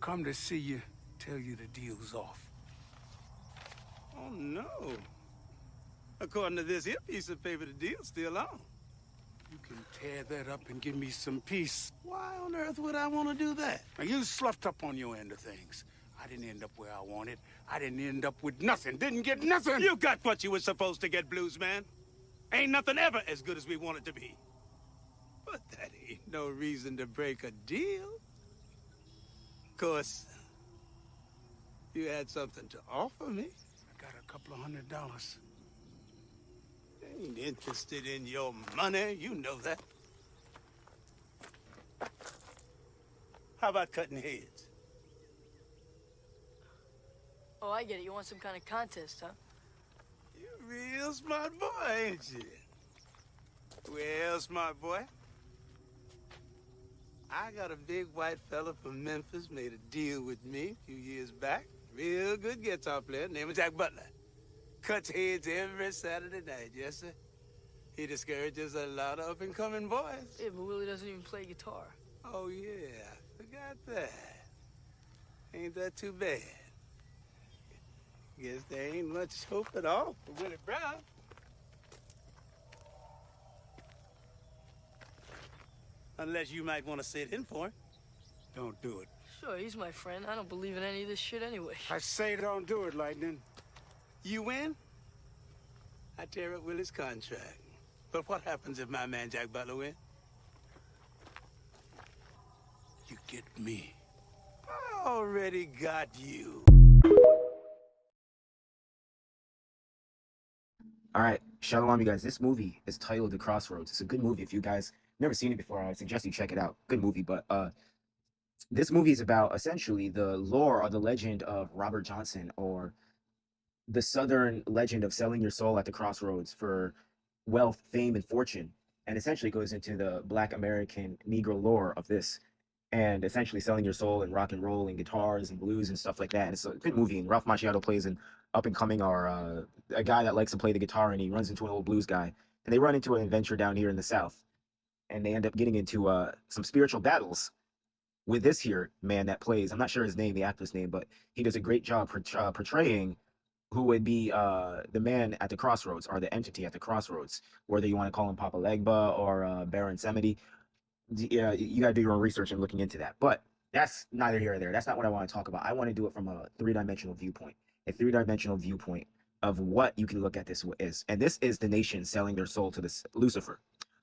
come to see you, tell you the deal's off. Oh, no. According to this here piece of paper, the deal's still on. You can tear that up and give me some peace. Why on earth would I want to do that? Now, you sloughed up on your end of things. I didn't end up where I wanted. I didn't end up with nothing. Didn't get nothing. You got what you were supposed to get, Blues Man. Ain't nothing ever as good as we want it to be. But that ain't no reason to break a deal. Of course, you had something to offer me. I got a couple of $100. Ain't interested in your money, you know that. How about cutting heads? Oh, I get it. You want some kind of contest, huh? You're a real smart boy, ain't you? Well, smart boy, I got a big white fella from Memphis made a deal with me a few years back. Real good guitar player named Jack Butler. Cuts heads every Saturday night, yes, sir. He discourages a lot of up-and-coming boys. Yeah, but Willie doesn't even play guitar. Oh, yeah, forgot that. Ain't that too bad? Guess there ain't much hope at all for Willie Brown. Unless you might want to sit in for him. Don't do it. Sure, he's my friend. I don't believe in any of this shit anyway. I say don't do it, Lightning. You win, I tear up Willie's contract. But what happens if my man Jack Butler wins? You get me. I already got you. All right, shalom, you guys. This movie is titled The Crossroads. It's a good movie. If you guys never seen it before, I suggest you check it out. Good movie. But this movie is about essentially the lore or the legend of Robert Johnson, or the Southern legend of selling your soul at the crossroads for wealth, fame, and fortune. And essentially goes into the Black American Negro lore of this, and essentially selling your soul in rock and roll and guitars and blues and stuff like that. And it's a good movie. And Ralph Macchio plays an up and coming, or a guy that likes to play the guitar, and he runs into an old blues guy, and they run into an adventure down here in the South, and they end up getting into some spiritual battles with this here man that plays. I'm not sure his name, the actor's name, but he does a great job portraying who would be the man at the crossroads, or the entity at the crossroads, whether you want to call him Papa Legba or Baron Samedi. Yeah, you got to do your own research and looking into that. But that's neither here or there. That's not what I want to talk about. I want to do it from a three-dimensional viewpoint, of what you can look at this is. And this is the nation selling their soul to this Lucifer.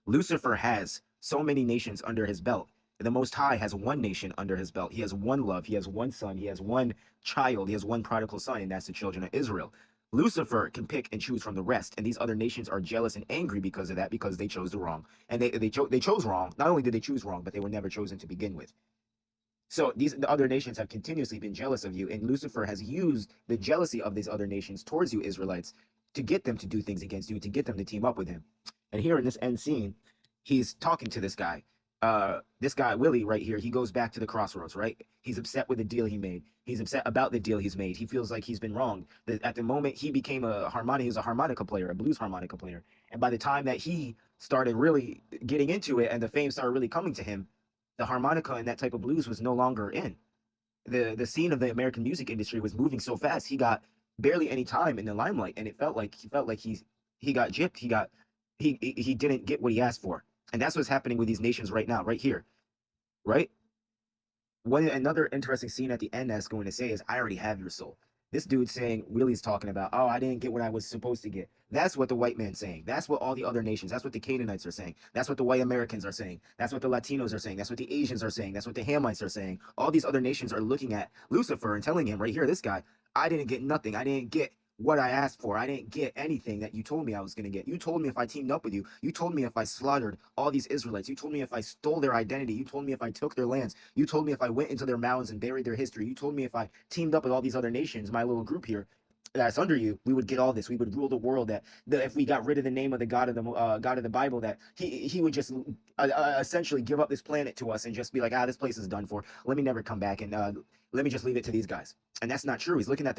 Lucifer has so many nations under his belt. The Most High has one nation under his belt. He has one love. He has one son. He has one child. He has one prodigal son, and that's the children of Israel. Lucifer can pick and choose from the rest, and these other nations are jealous and angry because of that, because they chose the wrong. And they chose wrong. Not only did they choose wrong, but they were never chosen to begin with. So the other nations have continuously been jealous of you, and Lucifer has used the jealousy of these other nations towards you Israelites to get them to do things against you, to get them to team up with him. And here in this end scene, he's talking to this guy. This guy, Willie, right here, he goes back to the crossroads, right? He's upset with the deal he made. He's upset about the deal he's made. He feels like he's been wronged. At the moment, he became he was a harmonica player, a blues harmonica player. And by the time that he started really getting into it and the fame started really coming to him, the harmonica and that type of blues was no longer in. The scene of the American music industry was moving so fast, he got barely any time in the limelight, and it felt like he got gypped. He didn't get what he asked for. And that's what's happening with these nations right now, right here, right? Another interesting scene at the end that's going to say is, I already have your soul. This dude saying, Willie's talking about, oh, I didn't get what I was supposed to get. That's what the white man's saying. That's what all the other nations, that's what the Canaanites are saying. That's what the white Americans are saying. That's what the Latinos are saying. That's what the Asians are saying. That's what the Hamites are saying. All these other nations are looking at Lucifer and telling him right here, this guy, I didn't get nothing. I didn't get what I asked for. I didn't get anything that you told me I was going to get. You told me if I teamed up with you, you told me if I slaughtered all these Israelites, you told me if I stole their identity, you told me if I took their lands, you told me if I went into their mouths and buried their history, you told me if I teamed up with all these other nations, my little group here that's under you, we would get all this. We would rule the world. That if we got rid of the name of the God of the Bible, that he would just essentially give up this planet to us and just be like, this place is done for. Let me never come back, and let me just leave it to these guys. And that's not true. He's looking at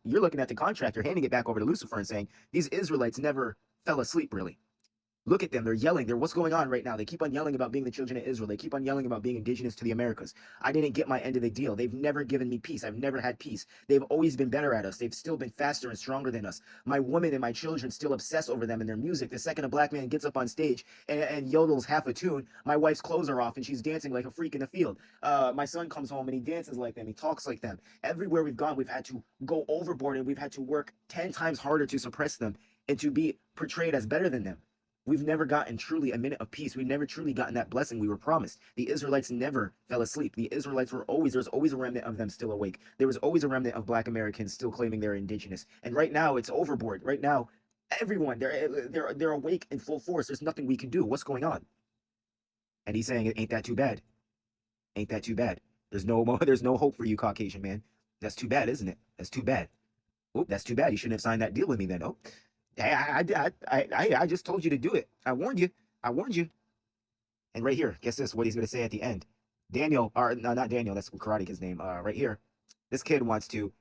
you're looking at the contract. You're handing it back over to Lucifer and saying these Israelites never fell asleep really. Look at them. They're yelling. They're what's going on right now. They keep on yelling about being the children of Israel. They keep on yelling about being indigenous to the Americas. I didn't get my end of the deal. They've never given me peace. I've never had peace. They've always been better at us. They've still been faster and stronger than us. My women and my children still obsess over them and their music. The second a black man gets up on stage and yodels half a tune, my wife's clothes are off and she's dancing like a freak in the field. My son comes home and he dances like them. He talks like them. Everywhere we've gone, we've had to go overboard and we've had to work 10 times harder to suppress them and to be portrayed as better than them. We've never gotten truly a minute of peace. We've never truly gotten that blessing we were promised. The Israelites never fell asleep. The Israelites were always, there's always a remnant of them still awake. There was always a remnant of black Americans still claiming they're indigenous. And right now it's overboard. Right now, everyone, they're awake in full force. There's nothing we can do. What's going on? And he's saying, ain't that too bad? Ain't that too bad? There's no hope for you, Caucasian man. That's too bad, isn't it? That's too bad. Oh, that's too bad. You shouldn't have signed that deal with me then. Oh, I just told you to do it. I warned you. I warned you. And right here, guess this, what he's going to say at the end. Daniel, or no, not Daniel, that's Karate Kid's name. Right here, this kid wants to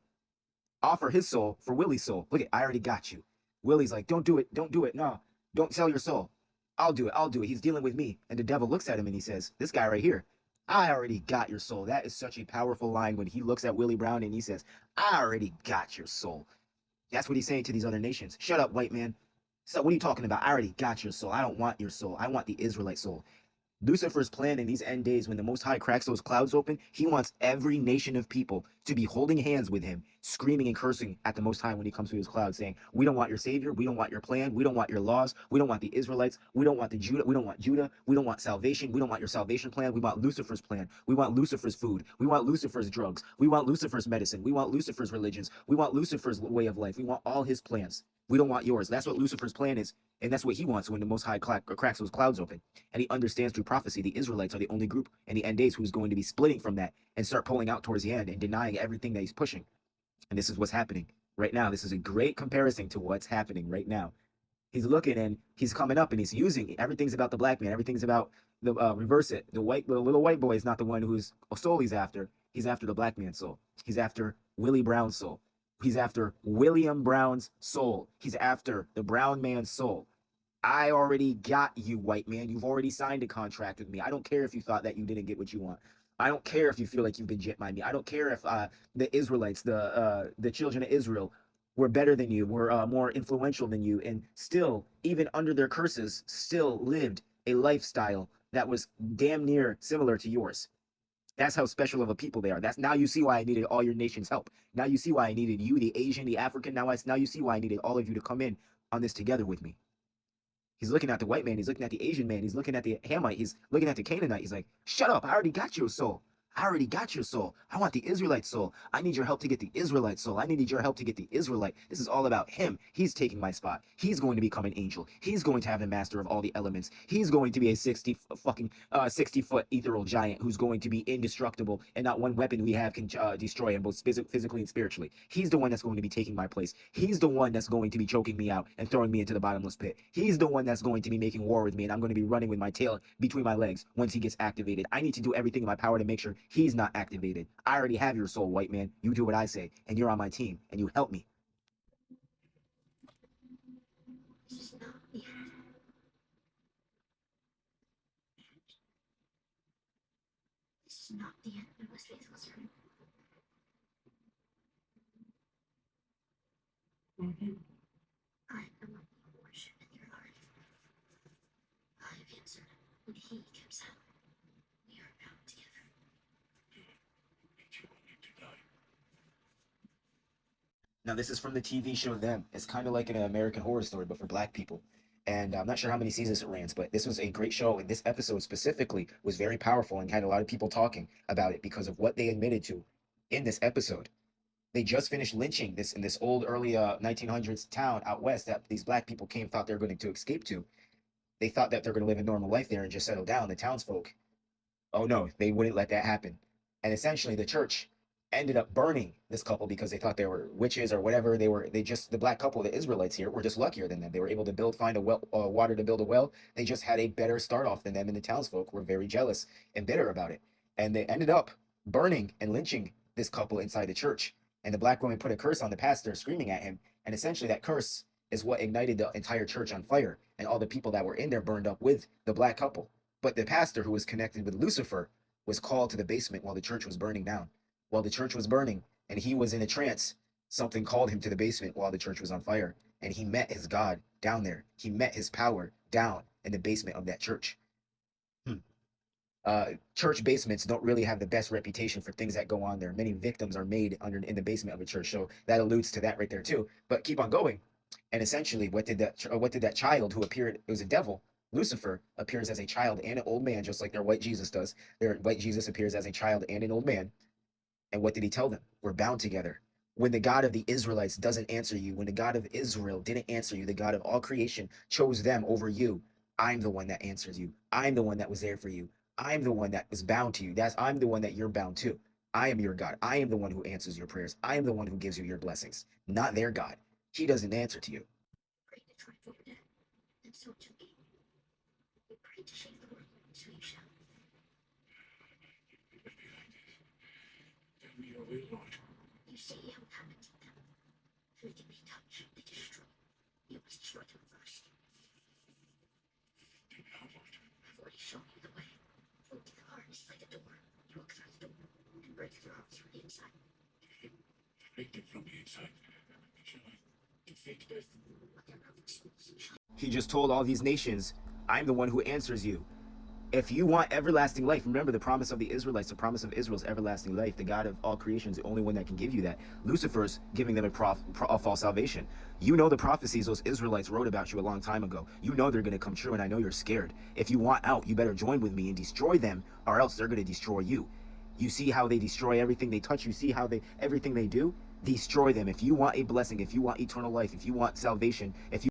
offer his soul for Willie's soul. Look at, I already got you. Willie's like, don't do it. Don't do it. No, don't sell your soul. I'll do it. I'll do it. He's dealing with me. And the devil looks at him and he says, this guy right here, I already got your soul. That is such a powerful line when he looks at Willie Brown and he says, I already got your soul. That's what he's saying to these other nations. Shut up, white man. So what are you talking about? I already got your soul. I don't want your soul. I want the Israelite soul. Lucifer's plan in these end days, when the Most High cracks those clouds open, he wants every nation of people to be holding hands with him, screaming and cursing at the Most High when he comes through his cloud, saying, we don't want your savior. We don't want your plan. We don't want your laws. We don't want the Israelites. We don't want the Judah. We don't want Judah. We don't want salvation. We don't want your salvation plan. We want Lucifer's plan. We want Lucifer's food. We want Lucifer's drugs. We want Lucifer's medicine. We want Lucifer's religions. We want Lucifer's way of life. We want all his plans. We don't want yours. That's what Lucifer's plan is. And that's what he wants when the Most High cracks those clouds open. And he understands through prophecy the Israelites are the only group in the end days who's going to be splitting from that and start pulling out towards the end and denying everything that he's pushing. And this is what's happening right now. This is a great comparison to what's happening right now. He's looking and he's coming up and he's using everything's about the black man. Everything's about the reverse it. The little white boy is not the one whose soul he's after. He's after the black man's soul. He's after Willie Brown's soul. He's after William Brown's soul. He's after the brown man's soul. I already got you, white man. You've already signed a contract with me. I don't care if you thought that you didn't get what you want. I don't care if you feel like you've been jet by me. I don't care if the Israelites, the children of Israel, were better than you, were more influential than you, and still, even under their curses, still lived a lifestyle that was damn near similar to yours. That's how special of a people they are. That's now you see why I needed all your nation's help. Now you see why I needed you, the Asian, the African. Now you see why I needed all of you to come in on this together with me. He's looking at the white man. He's looking at the Asian man. He's looking at the Hamite. He's looking at the Canaanite. He's like, shut up. I already got your soul. I already got your soul. I want the Israelite soul. I need your help to get the Israelite soul. I need your help to get the Israelite. This is all about him. He's taking my spot. He's going to become an angel. He's going to have the master of all the elements. He's going to be a 60-foot ethereal giant who's going to be indestructible, and not one weapon we have can destroy him, both physically and spiritually. He's the one that's going to be taking my place. He's the one that's going to be choking me out and throwing me into the bottomless pit. He's the one that's going to be making war with me, and I'm going to be running with my tail between my legs once he gets activated. I need to do everything in my power to make sure he's not activated. I already have your soul, white man. You do what I say, and you're on my team, and you help me. This is not the end. This is not the end, my most faithful servant. I am the one you worship in your heart. I have answered when he kept silent. We are bound together. Now, this is from the TV show Them. It's kind of like an American Horror Story, but for black people. And I'm not sure how many seasons it ran, but this was a great show. And this episode specifically was very powerful and had a lot of people talking about it because of what they admitted to in this episode. They just finished lynching this in this old early 1900s town out west that these black people thought they were going to escape to. They thought that they're going to live a normal life there and just settle down, the townsfolk. Oh no, they wouldn't let that happen. And essentially the church ended up burning this couple because they thought they were witches or whatever. The black couple, the Israelites here, were just luckier than them. They were able to find a well, water to build a well. They just had a better start off than them, and the townsfolk were very jealous and bitter about it. And they ended up burning and lynching this couple inside the church. And the black woman put a curse on the pastor, screaming at him. And essentially that curse is what ignited the entire church on fire. and all the people that were in there burned up with the black couple. But the pastor who was connected with Lucifer was called to the basement while the church was burning down. While the church was burning and he was in a trance, something called him to the basement while the church was on fire. And he met his God down there. He met his power down in the basement of that church. Church basements don't really have the best reputation for things that go on there. Many victims are made in the basement of a church, so that alludes to that right there too. But keep on going. And essentially, what did that child who appeared? It was a devil. Lucifer appears as a child and an old man, just like their white Jesus does. Their white Jesus appears as a child and an old man. And what did he tell them? We're bound together. When the God of the Israelites doesn't answer you, when the God of Israel didn't answer you, the God of all creation chose them over you. I'm the one that answers you. I'm the one that was there for you. I'm the one that was bound to you. I'm the one that you're bound to. I am your God. I am the one who answers your prayers. I am the one who gives you your blessings, not their God. He doesn't answer to you. Pray to triumph over death, and so it shall be. We pray to shake the world, so you shall. It must be like this. Tell me your will, Lord. You see how it happens with them. Everything they touch, they destroy. You must destroy them first. Tell me how, Lord. I've already shown you the way. Look to the heart is like a door. You walk through the door and break through the heart from the inside. Break them from the inside. Shall I defeat death? But their perfect souls shall. He just told all these nations, I'm the one who answers you. If you want everlasting life, remember the promise of the Israelites, the promise of Israel's everlasting life. The God of all creation is the only one that can give you that. Lucifer's giving them a false salvation. You know the prophecies those Israelites wrote about you a long time ago. You know they're going to come true, and I know you're scared. If you want out, you better join with me and destroy them, or else they're going to destroy you. You see how they destroy everything they touch. You see how everything they do? Destroy them. If you want a blessing, if you want eternal life, if you want salvation, if you